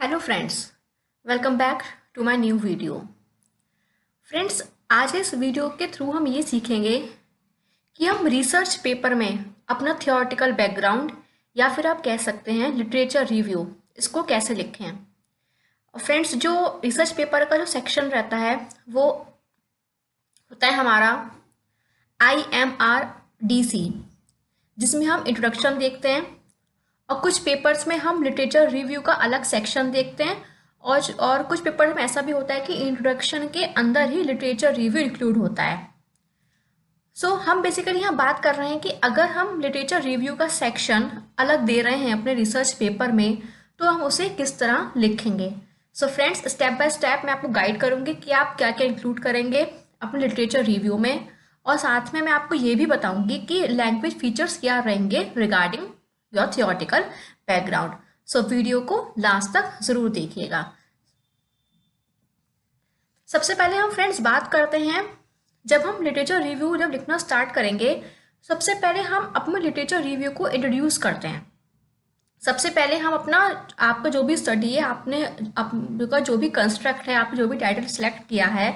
Hello friends, welcome back to my new video. Friends, आज के इस वीडियो के थ्रू हम ये सीखेंगे कि हम रिसर्च पेपर में अपना थियोरेटिकल बैकग्राउंड या फिर आप कह सकते हैं लिटरेचर रिव्यू इसको कैसे लिखें। और फ्रेंड्स, जो रिसर्च पेपर का जो सेक्शन रहता है वो होता है हमारा IMRDC, जिसमें हम इंट्रोडक्शन देखते हैं और कुछ पेपर्स में हम लिटरेचर रिव्यू का अलग सेक्शन देखते हैं और कुछ पेपर्स में ऐसा भी होता है कि इंट्रोडक्शन के अंदर ही लिटरेचर रिव्यू इंक्लूड होता है। हम बेसिकली यहाँ बात कर रहे हैं कि अगर हम लिटरेचर रिव्यू का सेक्शन अलग दे रहे हैं अपने रिसर्च पेपर में तो हम उसे किस तरह लिखेंगे। फ्रेंड्स, स्टेप बाय स्टेप मैं आपको गाइड करूँगी कि आप क्या क्या इंक्लूड करेंगे अपने लिटरेचर रिव्यू में, और साथ में मैं आपको ये भी बताऊंगी कि लैंग्वेज फीचर्स क्या रहेंगे regarding your theoretical background. Video को लास्ट तक जरूर देखिएगा। सबसे पहले हम फ्रेंड्स बात करते हैं, जब हम लिटरेचर रिव्यू जब लिखना स्टार्ट करेंगे सबसे पहले हम अपने लिटरेचर रिव्यू को इंट्रोड्यूस करते हैं। सबसे पहले हम अपना आपका जो भी स्टडी है, आपका जो भी कंस्ट्रक्ट है, आपने जो भी टाइटल सेलेक्ट किया है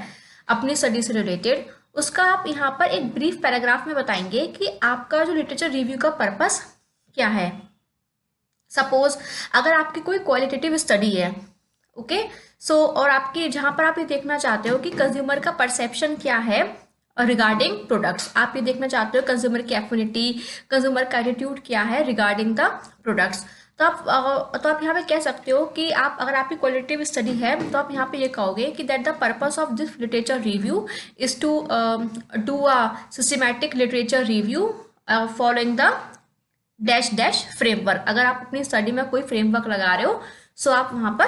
अपनी स्टडी से रिलेटेड, उसका आप यहाँ पर एक ब्रीफ पैराग्राफ में बताएंगे कि आपका जो लिटरेचर रिव्यू का पर्पस क्या है। सपोज अगर आपकी कोई क्वालिटेटिव स्टडी है, ओके, और आपकी जहाँ पर आप ये देखना चाहते हो कि कंज्यूमर का परसेप्शन क्या है रिगार्डिंग प्रोडक्ट्स, आप ये देखना चाहते हो कंज्यूमर की एफिनिटी, कंज्यूमर का एटीट्यूड क्या है रिगार्डिंग द प्रोडक्ट्स, तो आप यहाँ पे कह सकते हो कि आप अगर आपकी क्वालिटेटिव स्टडी है तो आप यहाँ पे ये कहोगे कि that the purpose of this literature review is to do a systematic literature review following the dash dash framework. अगर आप अपनी स्टडी में कोई फ्रेमवर्क लगा रहे हो सो आप वहाँ पर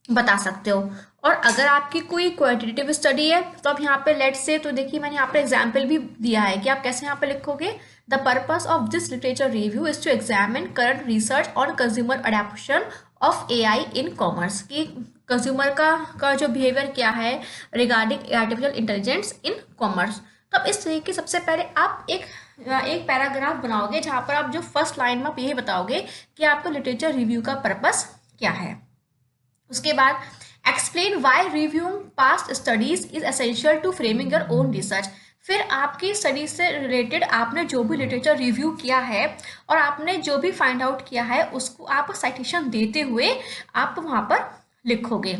बता सकते हो। और अगर आपकी कोई क्वांटिटेटिव स्टडी है तो आप यहाँ पे लेट से, तो देखिए मैंने यहाँ पे एग्जाम्पल भी दिया है कि आप कैसे यहाँ पे लिखोगे, the purpose of this literature review is to examine current research on consumer adoption of AI in commerce, कि कंज्यूमर का जो बिहेवियर क्या है regarding artificial intelligence in commerce. तो अब इस तरीके सबसे पहले आप एक पैराग्राफ बनाओगे जहाँ पर आप जो फर्स्ट लाइन में आप यही बताओगे कि आपका लिटरेचर रिव्यू का पर्पस क्या है। उसके बाद explain why reviewing past studies is essential to framing your own research. फिर आपकी स्टडीज से रिलेटेड आपने जो भी लिटरेचर रिव्यू किया है और आपने जो भी फाइंड आउट किया है उसको आप साइटेशन देते हुए आप वहाँ पर लिखोगे।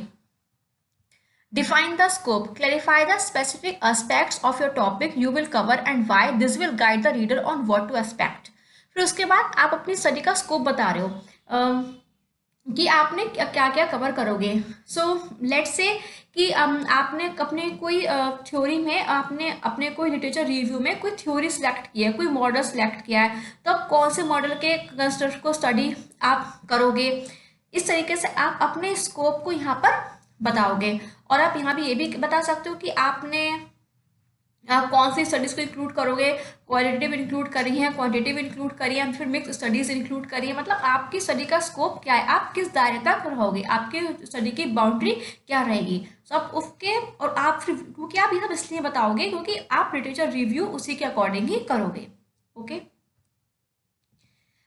Define the scope. Clarify the specific aspects of your topic you will cover and why. This will guide the reader on what to expect. फिर उसके बाद आप अपनी स्टडी का स्कोप बता रहे हो कि आपने क्या क्या कवर करोगे। लेट्स से कि आपने अपने कोई थ्योरी में आपने अपने कोई लिटरेचर रिव्यू में कोई थ्योरी सिलेक्ट किया है, कोई मॉडल सिलेक्ट किया है, तो आप कौन से मॉडल के कंस्ट्रक्ट को स्टडी आप करोगे। इस तरीके से आप अपने स्कोप को यहाँ पर बताओगे। और आप यहाँ भी ये भी बता सकते हो कि आपने कौन सी स्टडीज को इंक्लूड करोगे, क्वालिटेटिव इंक्लूड करी है, क्वांटिटेटिव इंक्लूड करी है, फिर मिक्स स्टडीज इंक्लूड करी है। मतलब आपकी स्टडी का स्कोप क्या है, आप किस दायरे तक रहोगे, आपके स्टडी की बाउंड्री क्या रहेगी। आप उसके और आप फिर क्योंकि आप ये सब इसलिए बताओगे क्योंकि आप लिटरेचर रिव्यू उसी के अकॉर्डिंग ही करोगे। ओके,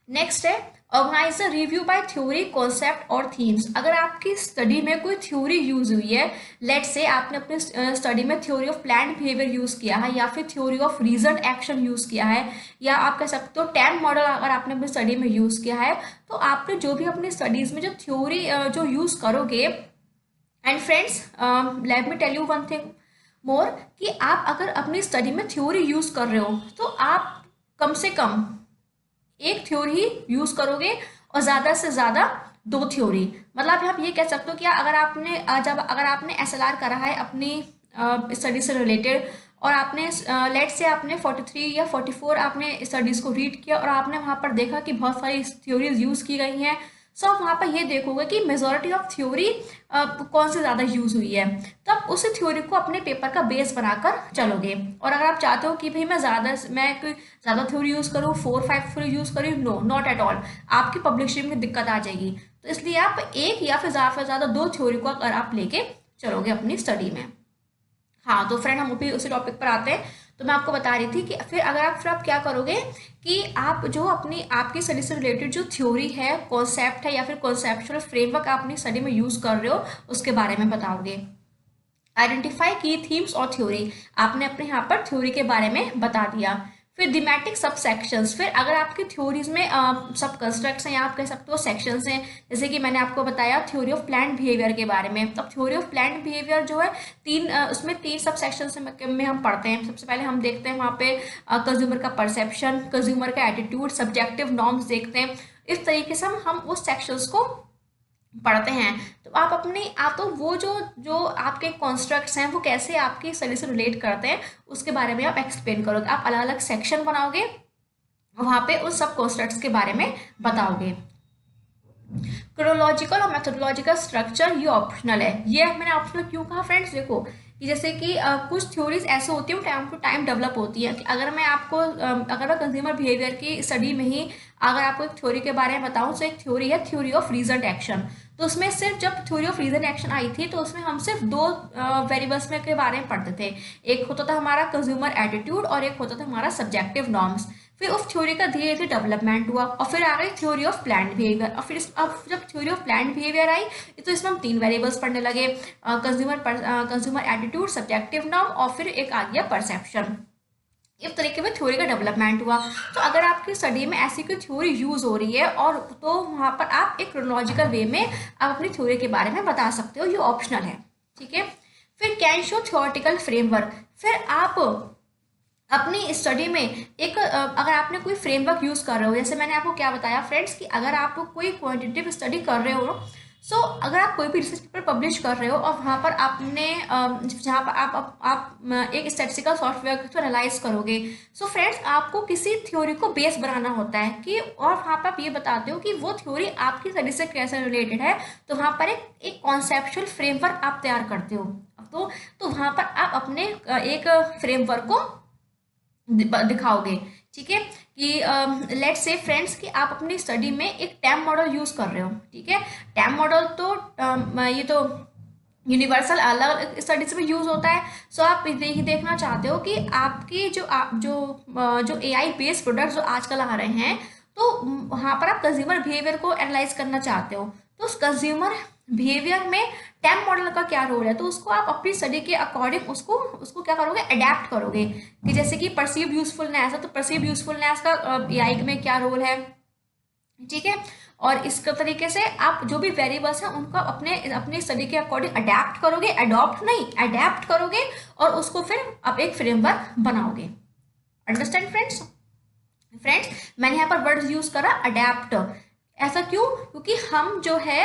नेक्स्ट है organise the review by theory, concept और थीम्स। अगर आपकी स्टडी में कोई थ्योरी यूज हुई है, लेट्स से आपने अपने स्टडी में theory of planned behaviour use किया है या फिर theory of reason action use किया है, या आप कह सकते हो 10 मॉडल अगर आपने अपनी स्टडी में यूज किया है, तो आपने जो भी अपनी स्टडीज में जो थ्योरी जो यूज करोगे। And friends, let me tell you one thing more कि आप अगर अपनी स्टडी में थ्योरी यूज कर रहे हो तो आप कम से कम एक थ्योरी यूज करोगे और ज्यादा से ज्यादा 2 थ्योरी। मतलब आप ये कह सकते हो कि अगर आपने SLR करा है अपनी स्टडी से रिलेटेड और आपने लेट से आपने 43 या 44 आपने स्टडीज को रीड किया और आपने वहां पर देखा कि बहुत सारी थ्योरीज यूज की गई हैं, आप वहाँ पर ये देखोगे कि मेजॉरिटी ऑफ थ्योरी कौन से ज़्यादा यूज हुई है, तो आप उस थ्योरी को अपने पेपर का बेस बनाकर चलोगे। और अगर आप चाहते हो कि भाई मैं कोई ज़्यादा थ्योरी यूज़ करूँ, 4-5 थ्योरी यूज़ करूँ, नो नॉट एट ऑल, आपकी पब्लिशिंग में दिक्कत आ जाएगी। तो इसलिए आप एक या फिर ज़्यादा 2 थ्योरी को अगर आप लेके चलोगे अपनी स्टडी में। हाँ, तो फ्रेंड हम भी उसी टॉपिक पर आते हैं। तो मैं आपको बता रही थी कि फिर आप क्या करोगे कि आप जो अपनी आपकी स्टडी से रिलेटेड जो थ्योरी है, कॉन्सेप्ट है या फिर कॉन्सेप्चुअल फ्रेमवर्क आप अपनी स्टडी में यूज़ कर रहे हो उसके बारे में बताओगे। आइडेंटिफाई की थीम्स और थ्योरी, आपने अपने यहाँ पर थ्योरी के बारे में बता दिया। फिर थीमेटिक सब सेक्शंस, फिर अगर आपकी थ्योरीज में सब कंस्ट्रक्ट्स हैं या आप कह सकते हो सेक्शंस हैं, जैसे कि मैंने आपको बताया थ्योरी ऑफ प्लान्ड बिहेवियर के बारे में। अब थ्योरी ऑफ प्लान्ड बिहेवियर जो है उसमें तीन सब सेक्शंस में हम पढ़ते हैं। सबसे पहले हम देखते हैं वहाँ पे कंज्यूमर का परसेप्शन, कंज्यूमर का एटीट्यूड, सब्जेक्टिव नॉर्म्स देखते हैं। इस तरीके से हम उस सेक्शंस को पढ़ते हैं। तो आप तो वो जो आपके कॉन्स्ट्रक्ट्स हैं वो कैसे आपकी स्टडी से रिलेट करते हैं उसके बारे में आप एक्सप्लेन करोगे। आप अलग अलग सेक्शन बनाओगे, वहाँ पे उन सब कॉन्स्ट्रक्ट्स के बारे में बताओगे। क्रोनोलॉजिकल और मेथोडोलॉजिकल स्ट्रक्चर ये ऑप्शनल है। ये मैंने ऑप्शनल क्यों कहा फ्रेंड्स, देखो कि जैसे कि कुछ थ्योरीज ऐसे होती है टाइम टू टाइम डेवलप होती है। कि अगर मैं कंज्यूमर बिहेवियर की स्टडी में ही अगर आपको एक थ्योरी के बारे में बताऊं, तो एक थ्योरी है थ्योरी ऑफ रीजन एक्शन। तो उसमें सिर्फ जब थ्योरी ऑफ रीजन एक्शन आई थी तो उसमें हम सिर्फ दो वेरिएबल्स में के बारे में पढ़ते थे। एक होता था हमारा कंज्यूमर एटीट्यूड और एक होता था हमारा सब्जेक्टिव नॉर्म्स। फिर उस थ्योरी का धीरे धीरे डेवलपमेंट हुआ और फिर आ गई थ्योरी ऑफ प्लान्ड बिहेवियर। और फिर अब जब theory of planned behaviour I तो इसमें हम तीन वेरिएबल्स पढ़ने लगे, कंज्यूमर एटीट्यूड, सब्जेक्टिव नॉर्म और फिर एक आ गया परसेप्शन। इस तरीके में थ्योरी का डेवलपमेंट हुआ। तो अगर आपकी स्टडी में ऐसी कोई थ्योरी यूज हो रही है और तो वहाँ पर आप एक क्रोनोलॉजिकल वे में आप अपनी थ्योरी के बारे में बता सकते हो, ये ऑप्शनल है, ठीक है। फिर कैन शो थ्योरेटिकल फ्रेमवर्क, फिर आप अपनी स्टडी में एक अगर आपने कोई फ्रेमवर्क यूज कर रहे हो, जैसे मैंने आपको क्या बताया फ्रेंड्स कि अगर आप कोई क्वांटिटेटिव स्टडी कर रहे हो, सो अगर आप कोई भी रिसर्च पेपर पब्लिश कर रहे हो और वहाँ पर आपने जहाँ पर आप एक स्टैटिस्टिकल सॉफ्टवेयर को एनालाइज करोगे, सो फ्रेंड्स आपको किसी थ्योरी को बेस बनाना होता है कि और वहाँ पर आप ये बताते हो कि वो थ्योरी आपकी स्टडी से कैसे रिलेटेड है। तो वहाँ पर एक कॉन्सेप्चुअल फ्रेमवर्क आप तैयार करते हो। तो वहाँ पर आप अपने एक फ्रेमवर्क को दिखाओगे, ठीक है। कि लेट्स से फ्रेंड्स कि आप अपनी स्टडी में एक टैम मॉडल यूज कर रहे हो, ठीक है। टैम मॉडल तो ये तो यूनिवर्सल अलग स्टडीज में यूज होता है। सो आप देखना चाहते हो कि आपकी जो एआई बेस्ड प्रोडक्ट्स जो आजकल आ रहे हैं, तो वहाँ पर आप कंज्यूमर बिहेवियर को एनालाइज करना चाहते हो। तो उस कंज्यूमर बिहेवियर में टैम मॉडल का क्या रोल है, तो उसको आप अपनी स्टडी के अकॉर्डिंग उसको क्या करोगे, अडेप्ट करोगे। कि जैसे कि परसीव यूजफुलनेस है, तो परसीव यूजफुलनेस का एआई में क्या रोल है, ठीक है। और इस तरीके से आप जो भी वेरिएबल्स हैं उनको अपने स्टडी के अकॉर्डिंग अडेप्ट करोगे, अडॉप्ट नहीं अडेप्ट करोगे और उसको फिर आप एक फ्रेमवर्क बनाओगे। अंडरस्टैंड फ्रेंड्स मैंने यहाँ पर वर्ड यूज करा अडेप्ट। ऐसा क्यों, क्योंकि हम जो है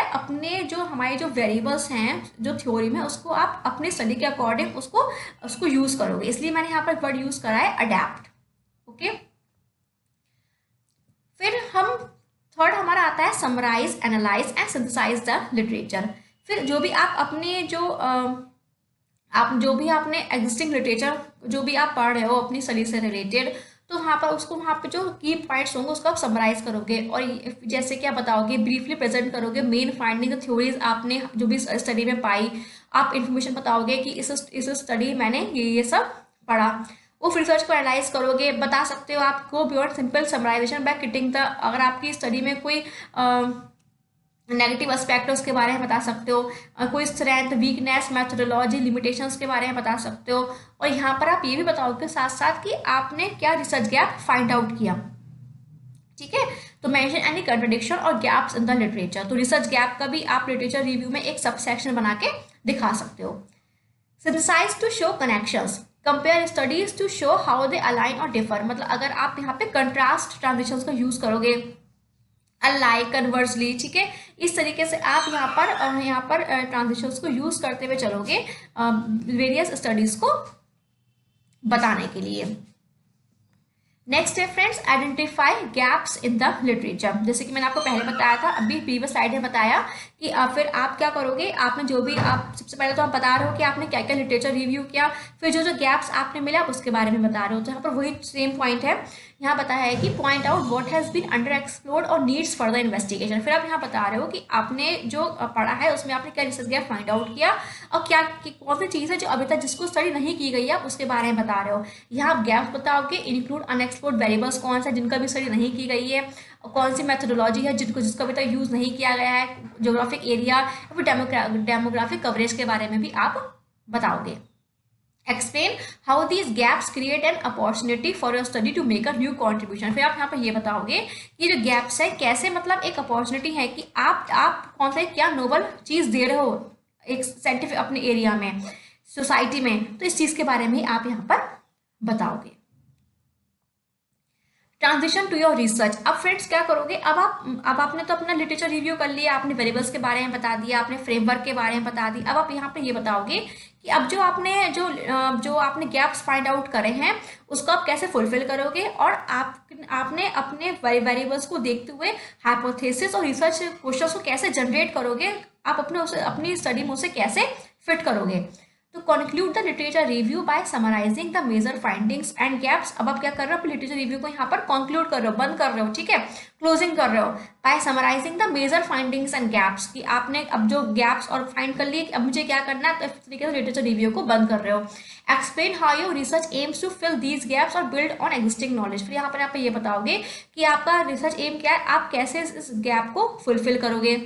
हमारे जो वेरिएबल्स हैं जो थ्योरी में, उसको आप अपने स्टडी के अकॉर्डिंग उसको यूज करोगे, इसलिए मैंने यहाँ पर वर्ड यूज करा है अडेप्ट, ओके। फिर हम थर्ड हमारा आता है summarise, analyse and synthesise the literature. फिर जो भी आप अपने जो भी आपने एग्जिस्टिंग लिटरेचर जो भी आप पढ़ रहे हो अपनी स्टडी से रिलेटेड, तो वहाँ पे जो की पॉइंट्स होंगे उसको आप समराइज करोगे और जैसे कि आप बताओगे, ब्रीफली प्रेजेंट करोगे मेन फाइंडिंग थ्योरीज आपने जो भी स्टडी में पाई। आप इन्फॉर्मेशन बताओगे कि इस स्टडी मैंने ये सब पढ़ा। वो रिसर्च को एनालाइज करोगे, बता सकते हो आप go beyond simple summarisation by citing the, अगर आपकी स्टडी में कोई नेगेटिव एस्पेक्ट है उसके बारे में बता सकते हो, कोई स्ट्रेंथ, वीकनेस, मेथोडोलॉजी, लिमिटेशंस के बारे में बता सकते हो। और यहाँ पर आप ये भी बताओगे साथ साथ कि आपने क्या रिसर्च गैप फाइंड आउट किया, ठीक है। तो मेंशन एनी कंट्रडिक्शन और गैप्स इन द लिटरेचर, तो रिसर्च गैप का भी आप लिटरेचर रिव्यू में एक सब सेक्शन बना के दिखा सकते हो। Synthesise to show connections, compare studies to show how they align और डिफर, मतलब अगर आप यहाँ पे कंट्रास्ट ट्रांजिशंस का यूज करोगे, अलाइक, कन्वर्सली, ठीक है। इस तरीके से आप यहाँ पर ट्रांजिशंस को यूज करते हुए चलोगे वेरियस स्टडीज को बताने के लिए। नेक्स्ट है friends identify gaps in the literature. जैसे कि मैंने आपको पहले बताया था, अभी प्रीवियस स्लाइड में बताया कि फिर आप क्या करोगे, आपने जो भी आप सबसे पहले तो आप बता रहे हो कि आपने क्या क्या लिटरेचर रिव्यू किया, फिर जो गैप्स आपने मिला उसके बारे में बता रहे हो। तो यहाँ पर वही सेम पॉइंट है, यहाँ बताया है कि point out what has been underexplored और नीड्स फर्दर इन्वेस्टिगेशन। फिर आप यहाँ बता रहे हो कि आपने जो पढ़ा है उसमें आपने क्या रिसर्च गैप फाइंड आउट किया और क्या कौन सी चीज़ है जो अभी तक जिसको स्टडी नहीं की गई है आप उसके बारे में बता रहे हो। यहाँ आप गैप्स बताओगे, इंक्लूड अनएक्सप्लोर्ड वेरिएबल्स कौन सा जिनका भी स्टडी नहीं की गई है, और कौन सी मेथोडोलॉजी है जिसको अभी तक यूज़ नहीं किया गया है, ज्योग्राफिक एरिया या फिर डेमोग्राफिक कवरेज के बारे में भी आप बताओगे। Explain how these gaps create an opportunity for your study to make a new contribution. फिर आप यहाँ पर ये बताओगे कि जो गैप्स है कैसे मतलब एक अपॉर्चुनिटी है कि आप कौन सा क्या नोबल चीज़ दे रहे हो एक साइंटिफिक अपने एरिया में, सोसाइटी में, तो इस चीज़ के बारे में आप यहाँ पर बताओगे। Transition to your research. अब फ्रेंड्स क्या करोगे, अब आपने तो अपना लिटरेचर रिव्यू कर लिया, आपने वेरिएबल्स के बारे में बता दिया, आपने फ्रेमवर्क के बारे में बता दी। अब आप यहाँ पे ये बताओगे कि अब जो आपने गैप्स फाइंड आउट करे हैं उसको आप कैसे फुलफिल करोगे, और आपने अपने वेरिएबल्स को देखते हुए हाइपोथेसिस और रिसर्च क्वेश्चंस को कैसे जनरेट करोगे, आप अपनी स्टडी में उसे कैसे फिट करोगे। तो conclude the literature review by summarising the major findings and gaps. अब आप क्या कर रहे हो, लिटरेचर रिव्यू को यहाँ पर कंक्लूड कर रहे हो, बंद कर रहे हो, ठीक है, क्लोजिंग कर रहे हो by summarising the major findings and gaps, कि आपने अब जो गैप्स और फाइंड कर लिए अब मुझे क्या करना है, तो इस तरीके से लिटरेचर रिव्यू को बंद कर रहे हो। Explain how your research aims to fill these gaps और बिल्ड ऑन एग्जिस्टिंग नॉलेज। फिर यहाँ पर आप ये बताओगे कि आपका रिसर्च एम क्या है, आप कैसे इस गैप को फुलफिल करोगे।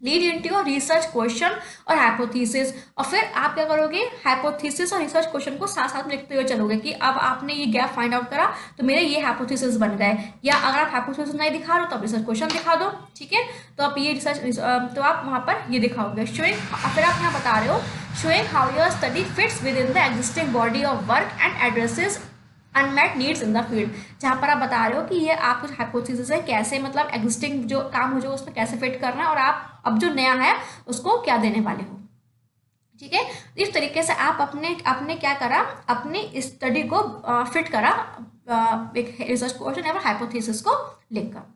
Lead into your research question और हाइपोथेसिस, और फिर आप क्या करोगे, हाइपोथेसिस और रिसर्च क्वेश्चन को साथ साथ में लिखते हुए चलोगे कि अब आपने ये गैप फाइंड आउट करा तो मेरे ये हाइपोथेसिस बन गए, या अगर आप हाइपोथेसिस नहीं दिखा रहे हो तो आप रिसर्च क्वेश्चन दिखा दो, ठीक है, तो आप ये रिसर्च तो आप वहाँ पर ये दिखाओगे। शोइंग, फिर आप यहाँ बता रहे हो showing how your study fits with in the existing body of work and addresses unmet needs in the field. जहाँ पर आप बता रहे हो कि ये आप कुछ हाइपोथेसिस है कैसे मतलब एग्जिस्टिंग जो काम हो जो उसमें कैसे फिट करना है, और आप अब जो नया है उसको क्या देने वाले हो, ठीक है। इस तरीके से आप अपने क्या करा, अपनी स्टडी को फिट करा एक रिसर्च क्वेश्चन या हाइपोथेसिस को लिखकर,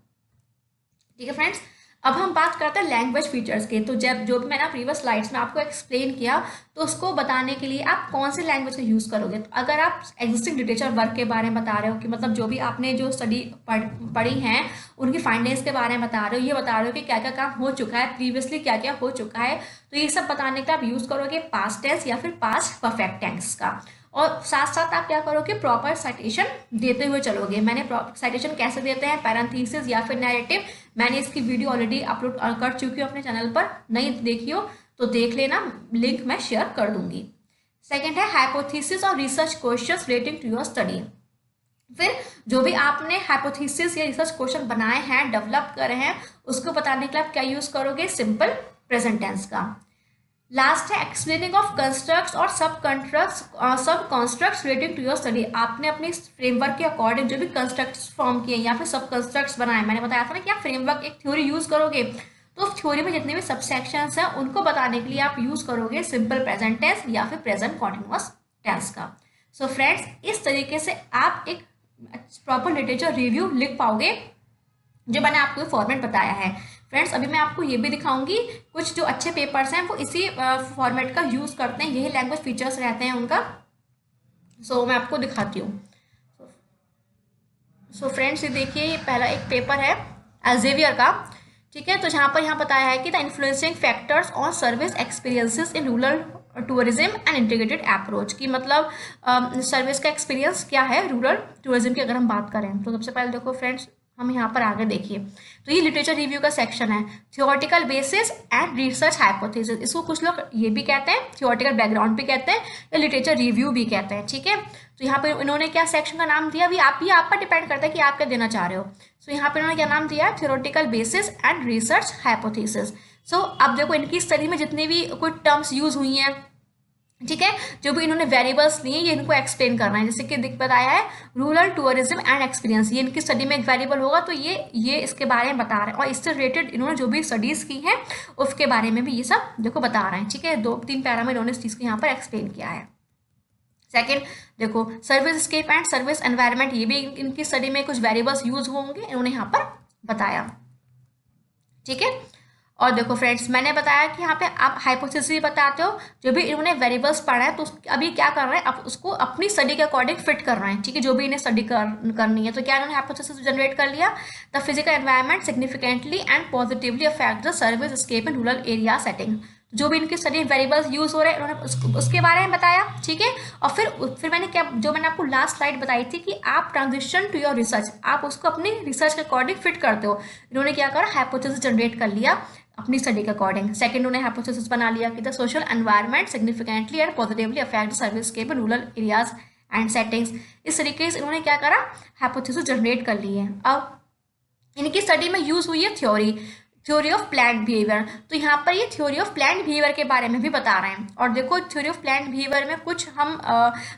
ठीक है फ्रेंड्स। अब हम बात करते हैं लैंग्वेज फीचर्स के। तो जो भी मैंने प्रीवियस स्लाइड्स में आपको एक्सप्लेन किया, तो उसको बताने के लिए आप कौन सी लैंग्वेज का यूज़ करोगे। तो अगर आप एग्जिस्टिंग लिटरेचर वर्क के बारे में बता रहे हो कि मतलब जो भी आपने जो स्टडी पढ़ी हैं उनकी फाइंडिंग्स के बारे में बता रहे हो, ये बता रहे हो कि क्या क्या काम हो चुका है प्रीवियसली, क्या क्या हो चुका है, तो ये सब बताने के लिए आप यूज़ करोगे पास्ट टेंस या फिर पास्ट परफेक्ट टेंस का। और साथ साथ आप क्या करोगे, प्रॉपर साइटेशन देते हुए चलोगे। मैंने साइटेशन कैसे देते हैं, पैरेंथेसिस या फिर नैरेटिव, मैंने इसकी वीडियो ऑलरेडी अपलोड कर चुकी हूँ अपने चैनल पर, नहीं देखी हो तो देख लेना, लिंक मैं शेयर कर दूंगी। सेकंड है हाइपोथेसिस और research questions relating to your study. फिर जो भी आपने हाइपोथेसिस या रिसर्च क्वेश्चन बनाए हैं, डेवलप करे हैं, उसको बताने के लिए आप क्या यूज करोगे, सिंपल प्रेजेंट टेंस का। लास्ट है एक्सप्लेनिंग ऑफ कंस्ट्रक्ट्स और sub constructs relating to your study. आपने अपने फ्रेमवर्क के अकॉर्डिंग जो भी कंस्ट्रक्ट्स फॉर्म किए या फिर सब कंस्ट्रक्ट्स बनाए, मैंने बताया था ना कि आप फ्रेमवर्क एक थ्योरी यूज करोगे, तो थ्योरी में जितने भी सबसेक्शंस हैं उनको बताने के लिए आप यूज करोगे सिंपल प्रेजेंट टेंस या फिर प्रेजेंट कॉन्टिन्यूअस टेंस का। सो फ्रेंड्स, इस तरीके से आप एक प्रॉपर लिटरेचर रिव्यू लिख पाओगे जो मैंने आपको फॉर्मेट बताया है। फ्रेंड्स, अभी मैं आपको ये भी दिखाऊंगी, कुछ जो अच्छे पेपर्स हैं वो इसी फॉर्मेट का यूज़ करते हैं, यही लैंग्वेज फीचर्स रहते हैं उनका। सो मैं आपको दिखाती हूँ। सो फ्रेंड्स, ये देखिए, ये पहला एक पेपर है एल्सेवियर का, ठीक है। तो यहाँ बताया है कि the influencing factors on service experiences in rural tourism and integrated approach, की मतलब सर्विस का एक्सपीरियंस क्या है रूरल टूरिज्म की अगर हम बात करें। तो सबसे पहले देखो फ्रेंड्स, हम यहाँ पर आगे देखिए, तो ये लिटरेचर रिव्यू का सेक्शन है, theoretical basis and research hypothesis. इसको कुछ लोग ये भी कहते हैं, थियोरेटिकल बैकग्राउंड भी कहते हैं, या लिटरेचर रिव्यू भी कहते हैं, ठीक है। तो यहाँ पे इन्होंने क्या सेक्शन का नाम दिया, अभी आप पर डिपेंड करता है कि आप क्या देना चाह रहे हो। सो यहाँ पे इन्होंने क्या नाम दिया है, theoretical basis and research hypothesis. So अब देखो, इनकी स्टडी में जितनी भी कोई टर्म्स यूज हुई हैं, ठीक है, जो भी इन्होंने वेरिएबल्स लिए ये इनको एक्सप्लेन करना है। जैसे कि बताया है रूरल टूरिज्म एंड एक्सपीरियंस, ये इनकी स्टडी में एक वेरिएबल होगा, तो ये इसके बारे में बता रहे हैं, और इससे रिलेटेड इन्होंने जो भी स्टडीज की हैं उसके बारे में भी ये सब देखो बता रहे हैं, ठीक है। 2-3 पैरा में इन्होंने इस चीज़ को यहाँ पर एक्सप्लेन किया है। सेकेंड देखो, servicescape and service environment, ये भी इनकी स्टडी में कुछ वेरिएबल्स यूज होंगे, इन्होंने यहाँ पर बताया, ठीक है। और देखो फ्रेंड्स, मैंने बताया कि यहाँ पे आप हाइपोथेसिस भी बताते हो, जो भी इन्होंने वेरिएबल्स पढ़ा है तो अभी क्या कर रहे हैं, आप उसको अपनी स्टडी के अकॉर्डिंग फिट कर रहे हैं, ठीक है, जो भी इन्हें स्टडी करनी है। तो क्या इन्होंने हाइपोथेसिस जनरेट कर लिया, the physical environment significantly and positively affect the servicescape in rural area setting. जो भी इनकी स्टडी वेरिएबल्स यूज हो रहे हैं उन्होंने उसके बारे में बताया, ठीक है। और फिर मैंने क्या, जो मैंने आपको लास्ट स्लाइड बताई थी कि आप ट्रांजिशन टू योर रिसर्च, आप उसको अपनी रिसर्च के अकॉर्डिंग फिट करते हो। इन्होंने क्या करा, हाइपोथेसिस जनरेट कर लिया अपनी स्टडी के अकॉर्डिंग। सेकंड, उन्हें हाइपोथेसिस बना लिया कि the social environment significantly and positively affect the servicescape in rural areas and settings. इस तरीके से इन्होंने क्या करा, हाइपोथेसिस जनरेट कर ली है। अब इनकी स्टडी में यूज हुई है थ्योरी ऑफ प्लांट बिहेवियर। तो यहाँ पर ये थ्योरी ऑफ प्लांट बिहेवियर के बारे में भी बता रहे हैं। और देखो, थ्योरी ऑफ प्लांट बिहेवियर में कुछ हम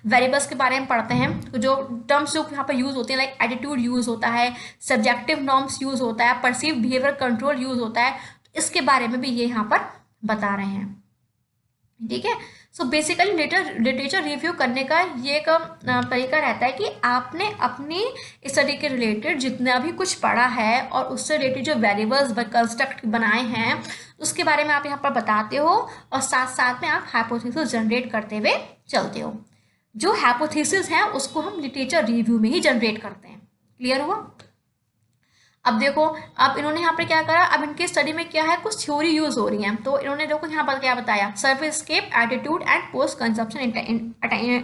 वेरिएबल्स के बारे में पढ़ते हैं, तो जो टर्म्स जो यहाँ पर यूज होते हैं, लाइक एटीट्यूड यूज होता है, सब्जेक्टिव नॉर्म्स यूज होता है, परसीव बिहेवियर कंट्रोल यूज होता है। तो इसके बारे में भी ये यहाँ पर बता रहे हैं, ठीक है। सो बेसिकली लिटरेचर रिव्यू करने का ये एक तरीका रहता है कि आपने अपनी स्टडी के रिलेटेड जितना भी कुछ पढ़ा है और उससे रिलेटेड जो वेरिएबल्स कंस्ट्रक्ट बनाए हैं उसके बारे में आप यहाँ पर बताते हो, और साथ साथ में आप हाइपोथेसिस जनरेट करते हुए चलते हो। जो हाइपोथेसिस है उसको हम लिटरेचर रिव्यू में ही जनरेट करते हैं। क्लियर हुआ? अब देखो, अब इन्होंने यहाँ पर क्या करा, अब इनके स्टडी में क्या है, कुछ थ्योरी यूज हो रही है। तो इन्होंने देखो यहाँ पर क्या बताया, servicescape, attitude and post consumption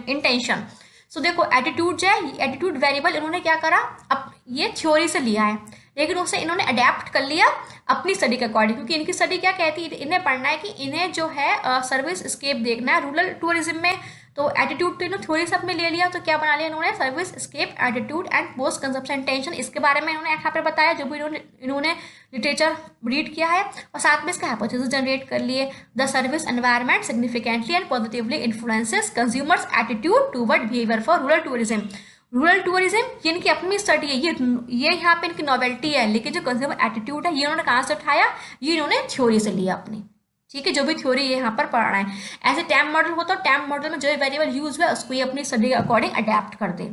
intention. So देखो, एटीट्यूड जो है, एटीट्यूड वेरिएबल इन्होंने क्या करा, अब ये थ्योरी से लिया है, लेकिन उसे इन्होंने अडेप्ट कर लिया अपनी स्टडी के अकॉर्डिंग, क्योंकि इनकी स्टडी क्या कहती है, इन्हें पढ़ना है कि इन्हें जो है सर्विस स्केप देखना है रूरल टूरिज्म में। तो एटीट्यूड तो इन्होंने थ्योरी सब में ले लिया, तो क्या बना लिया इन्होंने, servicescape, attitude and post consumption intention. इसके बारे में इन्होंने यहाँ पर बताया, जो भी इन्होंने लिटरेचर रीड किया है, और साथ में इसका हाइपोथेसिस जनरेट कर लिए। The service environment significantly and positively influences consumers attitude toward behaviour for rural tourism. Rural tourism ये इनकी अपनी स्टडी है, ये यहाँ पे इनकी नॉवेल्टी है, लेकिन जो कंज्यूमर एटीट्यूड है ये उन्होंने कहाँ से उठाया, ये इन्होंने थ्योरी से लिया अपनी, ठीक है, जो भी थ्योरी ये यहाँ पर पढ़ रहे हैं। ऐसे टैम मॉडल होता है, टैम मॉडल में जो वेरिएबल यूज हुआ उसको ये अपनी स्टडी के अकॉर्डिंग अडेप्ट कर दे,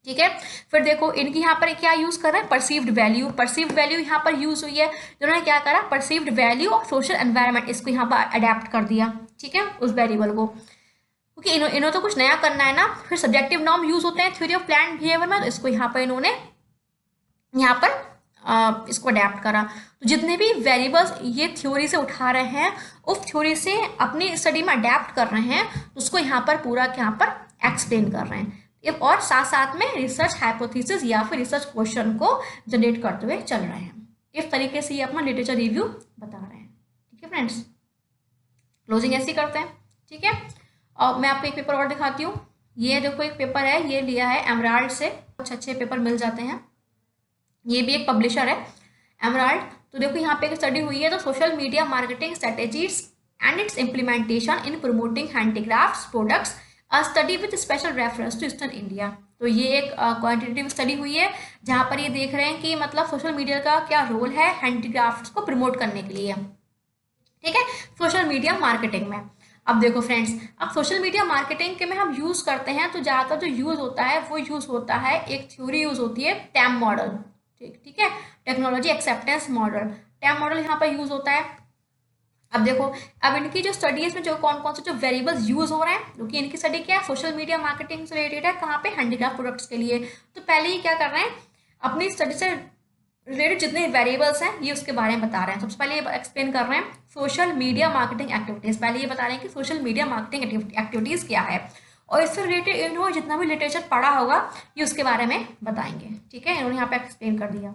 ठीक है। फिर देखो, इनकी यहाँ पर क्या यूज कर रहे हैं, परसीव्ड वैल्यू। परसीव्ड वैल्यू यहाँ पर यूज हुई है, जिन्होंने क्या करा, परसीव्ड वैल्यू और सोशल एनवायरनमेंट इसको यहाँ पर अडेप्ट कर दिया, ठीक है, उस वेरिएबल को, क्योंकि इन्होंने तो कुछ नया करना है ना। फिर सब्जेक्टिव नॉर्म यूज होते हैं थ्योरी ऑफ प्लांट बिहेवियर में, तो इसको यहाँ पर इन्होंने यहाँ पर इसको अडेप्ट करा। तो जितने भी वेरिएबल्स ये थ्योरी से उठा रहे हैं, उस थ्योरी से अपनी स्टडी में अडेप्ट कर रहे हैं, उसको यहाँ पर पूरा यहाँ पर एक्सप्लेन कर रहे हैं, और साथ साथ में रिसर्च हाइपोथेसिस या फिर रिसर्च क्वेश्चन को जनरेट करते हुए चल रहे हैं। इस तरीके से ये अपना लिटरेचर रिव्यू बता रहे हैं, ठीक है फ्रेंड्स। क्लोजिंग ऐसी करते हैं, ठीक है। और मैं आपको एक पेपर और दिखाती हूँ। ये देखो, एक पेपर है, ये लिया है एमराल्ड से, कुछ अच्छे पेपर मिल जाते हैं, ये भी एक पब्लिशर है एमराल्ड। तो देखो यहाँ पे एक स्टडी हुई है, तो social media marketing strategies and its implementation in promoting handicrafts products, a study with special reference to eastern India. तो ये एक क्वांटिटेटिव स्टडी हुई है, जहाँ पर ये देख रहे हैं कि मतलब सोशल मीडिया का क्या रोल है हैंडीक्राफ्ट्स को प्रमोट करने के लिए, ठीक है, सोशल मीडिया मार्केटिंग में। अब देखो फ्रेंड्स, अब सोशल मीडिया मार्केटिंग के में हम यूज़ करते हैं, तो ज़्यादातर जो यूज़ होता है वो यूज़ होता है, एक थ्योरी यूज़ होती है टैम मॉडल, ठीक है, technology acceptance model. Time model यहाँ पर यूज होता है। अब देखो, अब इनकी जो स्टडीज में जो कौन कौन से जो वेरिएबल्स यूज हो रहे हैं, क्योंकि इनकी स्टडी क्या है, सोशल मीडिया मार्केटिंग से रिलेटेड है, कहाँ पे, हैंडीक्राफ्ट प्रोडक्ट्स के लिए। तो पहले ही क्या कर रहे हैं, अपनी स्टडी से रिलेटेड जितने वेरिएबल्स हैं ये उसके बारे में बता रहे हैं। सबसे पहले ये एक्सप्लेन कर रहे हैं सोशल मीडिया मार्केटिंग एक्टिविटीज। पहले ये बता रहे हैं कि सोशल मीडिया मार्केटिंग एक्टिविटीज क्या है, और इससे रिलेटेड इन्होंने जितना भी लिटरेचर पढ़ा होगा ये उसके बारे में बताएंगे, ठीक है, इन्होंने यहाँ पे एक्सप्लेन कर दिया।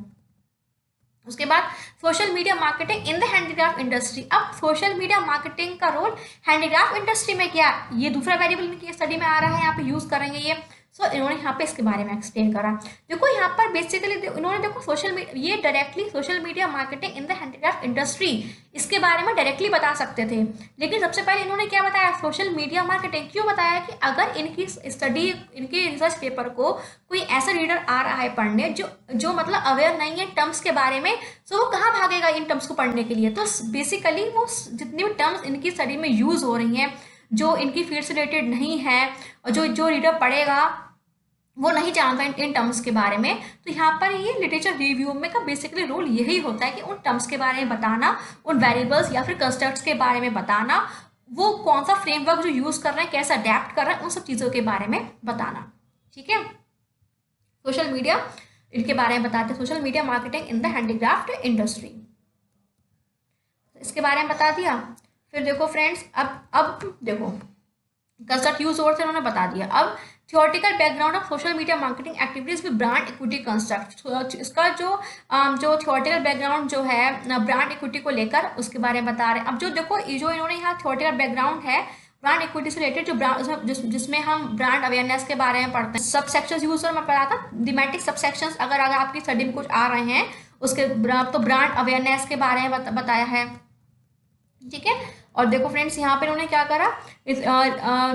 उसके बाद social media marketing in the handicraft industry. अब सोशल मीडिया मार्केटिंग का रोल हैंडीक्राफ्ट इंडस्ट्री में क्या, ये दूसरा वेरिएबल इनकी स्टडी में आ रहा है, यहाँ पे यूज करेंगे ये। सो इन्होंने यहाँ पे इसके बारे में एक्सप्लेन करा। देखो यहाँ पर बेसिकली इन्होंने देखो ये directly social media marketing in the handicraft industry इसके बारे में डायरेक्टली बता सकते थे, लेकिन सबसे पहले इन्होंने क्या बताया, सोशल मीडिया मार्केटिंग। क्यों बताया कि अगर इनकी स्टडी, इनके रिसर्च पेपर को कोई ऐसा रीडर आ रहा है पढ़ने जो मतलब अवेयर नहीं है टर्म्स के बारे में, तो वो कहाँ भागेगा इन टर्म्स को पढ़ने के लिए। तो बेसिकली वो जितनी भी टर्म्स इनकी स्टडी में यूज हो रही हैं, जो इनकी फील्ड से रिलेटेड नहीं है, और जो रीडर पढ़ेगा वो नहीं जानता इन टर्म्स के बारे में, तो यहाँ पर ये लिटरेचर रिव्यू में का बेसिकली रोल यही होता है कि उन टर्म्स के बारे में बताना, उन वेरिएबल्स या फिर कंस्ट्रक्ट्स के बारे में बताना, वो कौन सा फ्रेमवर्क जो यूज़ कर रहे हैं, कैसे अडेप्ट कर रहे हैं, उन सब चीज़ों के बारे में बताना। ठीक है, सोशल मीडिया इनके बारे में बताते हैं, social media marketing in the handicraft industry, इसके बारे में बता दिया। फिर देखो फ्रेंड्स, अब देखो कंस्ट्रक्ट यूज और से उन्होंने बता दिया। अब theoretical background of social media marketing activities with brand equity construct, इसका जो थियोरेटिकल बैकग्राउंड जो है ब्रांड इक्विटी को लेकर, उसके बारे में बता रहे हैं। अब जो देखो जो इन्होंने यहाँ थियोरेटिकल बैकग्राउंड है ब्रांड इक्विटी से रिलेटेड, जो ब्रांड जिसमें हम ब्रांड अवेयरनेस के बारे में पढ़ते हैं, सब सेक्शंस यूज और मैं पढ़ा था थीमेटिक सब सेक्शंस, अगर आपकी स्टडी में कुछ आ रहे हैं उसके तो ब्रांड अवेयरनेस के बारे में बताया है। ठीक है, और देखो फ्रेंड्स यहाँ पे इन्होंने क्या करा,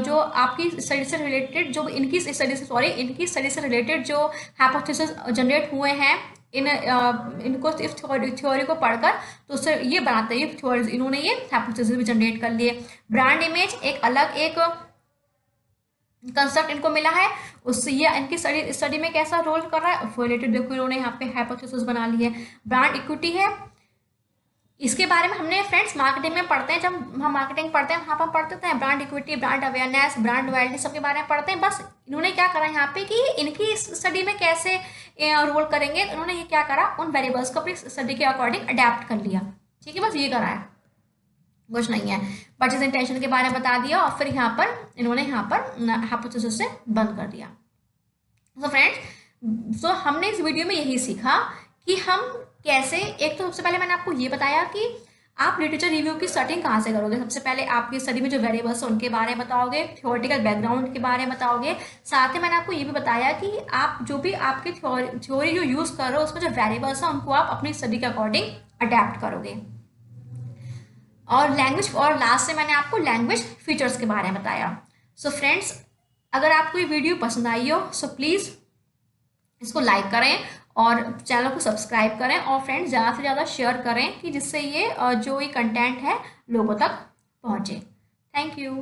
जो आपकी स्टडी से रिलेटेड, जो इनकी स्टडी से रिलेटेड जो हाइपोथेसिस जनरेट हुए हैं इनको इस थ्योरी को पढ़कर, तो उससे ये बनाते हैं, ये थ्योरी इन्होंने ये हाइपोथेसिस भी जनरेट कर लिए। ब्रांड इमेज एक अलग एक कंसेप्ट इनको मिला है, उससे ये इनकी स्टडी में कैसा रोल कर रहा है रिलेटेड, देखो इन्होंने यहाँ पे हाइपोथेसिस बना ली है। ब्रांड इक्विटी है, इसके बारे में हमने फ्रेंड्स मार्केटिंग में पढ़ते हैं, जब हम मार्केटिंग पढ़ते हैं वहाँ पर पढ़ते हैं brand equity, brand awareness, brand loyalty सबके बारे में पढ़ते हैं। बस इन्होंने क्या करा यहाँ पे कि इनकी स्टडी में कैसे रोल करेंगे, तो इन्होंने ये क्या करा, उन वेरिएबल्स को अपनी स्टडी के अकॉर्डिंग अडेप्ट कर लिया। ठीक है, बस ये करा है, कुछ नहीं है। परचेज इंटेंशन के बारे में बता दिया, और फिर यहाँ पर इन्होंने यहाँ पर हाइपोथेसिस से बंद कर दिया। तो फ्रेंड्स, तो हमने इस वीडियो में यही सीखा कि हम कैसे, एक तो सबसे पहले मैंने आपको ये बताया कि आप लिटरेचर रिव्यू की स्टार्टिंग कहाँ से करोगे। सबसे पहले आपकी स्टडी में जो वेरिएबल्स हैं उनके बारे में बताओगे, थ्योरेटिकल बैकग्राउंड के बारे में बताओगे, साथ ही मैंने आपको ये भी बताया कि आप जो भी आपकी थ्योरी जो यूज़ कर रहे हो उसमें जो वेरिएबल्स हैं उनको आप अपनी स्टडी के अकॉर्डिंग अडेप्ट करोगे। और लैंग्वेज, और लास्ट से मैंने आपको लैंग्वेज फीचर्स के बारे में बताया। सो फ्रेंड्स, अगर आपको ये वीडियो पसंद आई हो सो प्लीज़ इसको लाइक करें और चैनल को सब्सक्राइब करें, और फ्रेंड्स ज़्यादा से ज़्यादा शेयर करें कि जिससे ये जो ये कंटेंट है लोगों तक पहुँचे। Thank you.